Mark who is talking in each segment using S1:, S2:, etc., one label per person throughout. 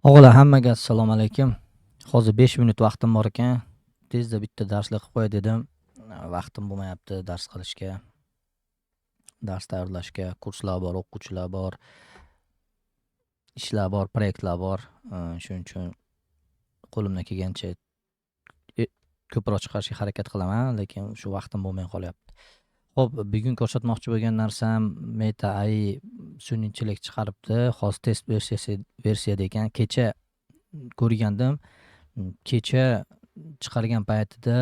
S1: O'g'lar hammaga assalomu alaykum. Hozir 5 minut vaqtim bor ekan. Tezda bitta darslik qilib qo'yay dedim. Vaqtim bo'lmayapti dars qilishga, dars tayyorlashga. Kurslar bor, o'quvchilar bor, ishlar bor, proyektlar bor. Shuning uchun qo'limdan kelgancha e ko'proq chiqarishga harakat qilaman, lekin shu vaqtim bo'lmay qolyapti. Xo'p, bugun ko'rsatmoqchi bo'lgan narsam Meta AI sun'iy intellekt chiqaribdi. Hozir test versiyada ekan. Kecha ko'rgandim. Kecha chiqargan paytida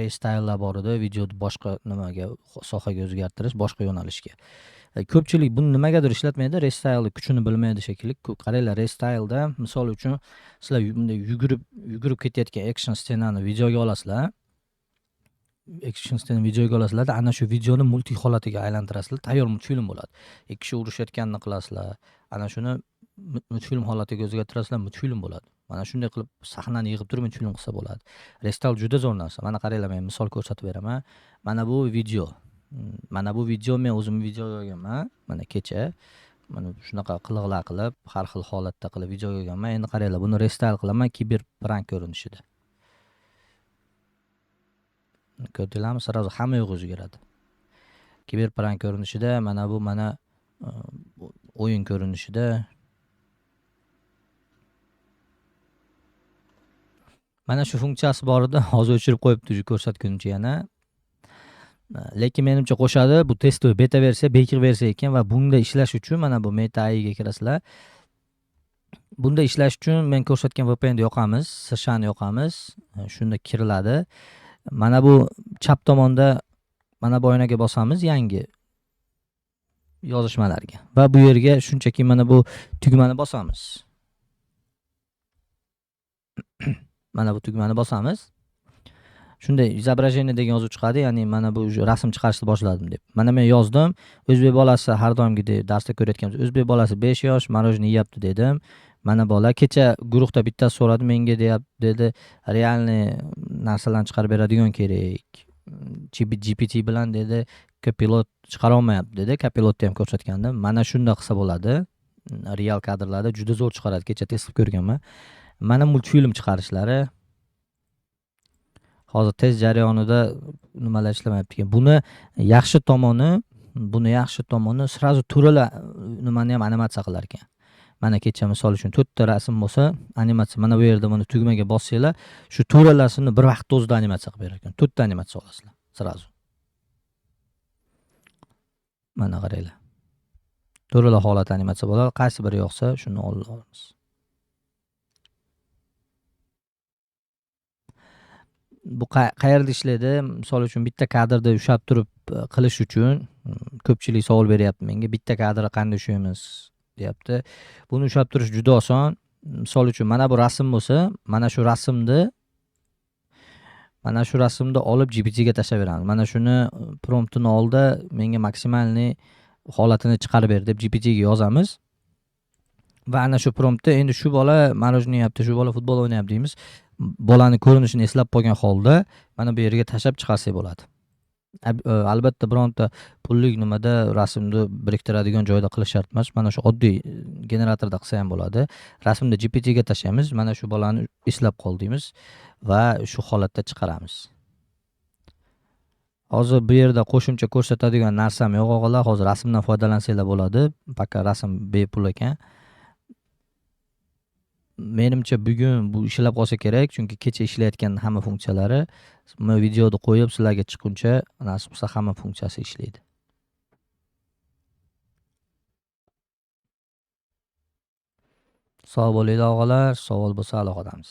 S1: restyllar bor edi, videoni boshqa nimaga, sohaga o'zgartirish, boshqa yo'nalishga. Ko'pchilik buni nimagadir ishlatmaydi, restyle kuchini bilmaydi shekilli. Qaranglar, restylda misol uchun sizlar bunday yugurib ketayotgan action ssenani videoga olasizlar. Action ssenani videoga olasizlar, ana shu videoni multik holatiga aylantirasizlar, tayyor multfilm bo'ladi. Ikki kishi urushayotganini qilasizlar. Ana shuni multfilm holatiga o'zgartirasizlar, multfilm bo'ladi. Mana shunday qilib sahnani yig'ib turib multfilm qilsa bo'ladi. Restyle juda zo'r narsa. Mana qaranglar, men misol ko'rsatib beraman. Mana bu video. Mana bu video men o'zim video olganman. Mana kecha mana shunaqa qiliqlar qilib, har xil holatda qilib video olganman. Endi qaranglar, buni restyle qilaman kiberprank ko'rinishida. Ko'rdinglarmi? Sirazu hamma yo'q o'zgaradi. Kiberprank ko'rinishida, mana bu o'yin ko'rinishida. Mana shu funksiyasi bor edi, hozir o'chirib qo'yibdi ko'rsatguncha yana. Lekin menimcha qo'shadi. Bu testoviy beta versiya, bekir versiya ekan va bunda ishlash uchun mana bu Meta AI ga kirasizlar. Bunda ishlash uchun men ko'rsatgan VPN ni yoqamiz, SSHni yoqamiz. Shunda kiriladi. Mana bu chap tomonda mana bu oynaga bosamiz, yangi yozishmalarga. Va bu yerga shunchaki mana bu tugmani bosamiz. Mana bu tugmani bosamiz. Shunday izobrazение degan yozuv chiqadi, ya'ni mana bu rasm chiqarishni boshladim deb. Mana men yozdim. O'zbek bolasi har doimgidek darsda ko'rayotganimiz o'zbek bolasi 5 yosh, marojniy yeyapti dedim. Mana bola kecha guruhda bittasi so'radi, menga dedi, realniy narsalarni chiqarib beradigan kerak. GPT bilan dedi, Copilot chiqara olmayapti dedi. Copilotni ham ko'rsatgandim. Mana shunda qilsa bo'ladi. Real kadrlarda juda zo'r chiqaradi. Kecha test qilib ko'rganman. Mana multfilm chiqarishlari. Hozir test jarayonida nimalar ishlamayapti ekan. Buni yaxshi tomoni sirazu to'rala nimani ham animatsiya qilar ekan. Mana kecha misol uchun 4 ta rasm bo'lsa, animatsiya mana bu yerda mana tugmaga bossanglar, shu to'ralasini bir vaqtda o'zida animatsiya qilib berar ekan. 4 ta animatsiya olasizlar sirazu. Mana qaranglar. To'rala holat animatsiya bo'ladi. Qaysi biri yoqsa, shuni olamiz. Bu qayerda ishlaydi? Misol uchun bitta kadrda ushlab turib qilish uchun ko'pchilik savol beryapti menga. Bitta kadrni qanday ushlaymiz deyapti. Buni ushlab turish juda oson. Misol uchun mana bu rasm bo'lsa, mana shu rasmni olib GPT ga tashlab beramiz. Mana shuni promptini oldi, menga maksimalniy holatini chiqarib ber deb GPT ga yozamiz. Va ana shu promptda endi shu bola marojniy yeyapti, shu bola futbol o'ynayapti deymiz. Bolani ko'rinishini eslab qolgan holda mana bu yerga tashlab chiqarsak bo'ladi. Albatta bironta pullik nimada rasmni biriktiradigan joyda qilish shart emas. Mana shu oddiy generatorda qilsa ham bo'ladi. Rasmni GPT ga tashlaymiz, mana shu bolani eslab qol deymiz va shu holatda chiqaramiz. Hozir bu yerda qo'shimcha ko'rsatadigan narsam yo'q o'g'illar. Hozir rasmdan foydalansanglar bo'ladi. Faqat rasm bepul ekan. Menimcha bugun bu ishlab qolsa kerak, chunki kecha ishlayotgan hamma funksiyalari videoni qo'yib sizlarga chiqquncha nasib qilsa hamma funksiyasi ishlaydi. Sog' bo'linglar o'g'illar, savol bo'lsa aloqadamiz.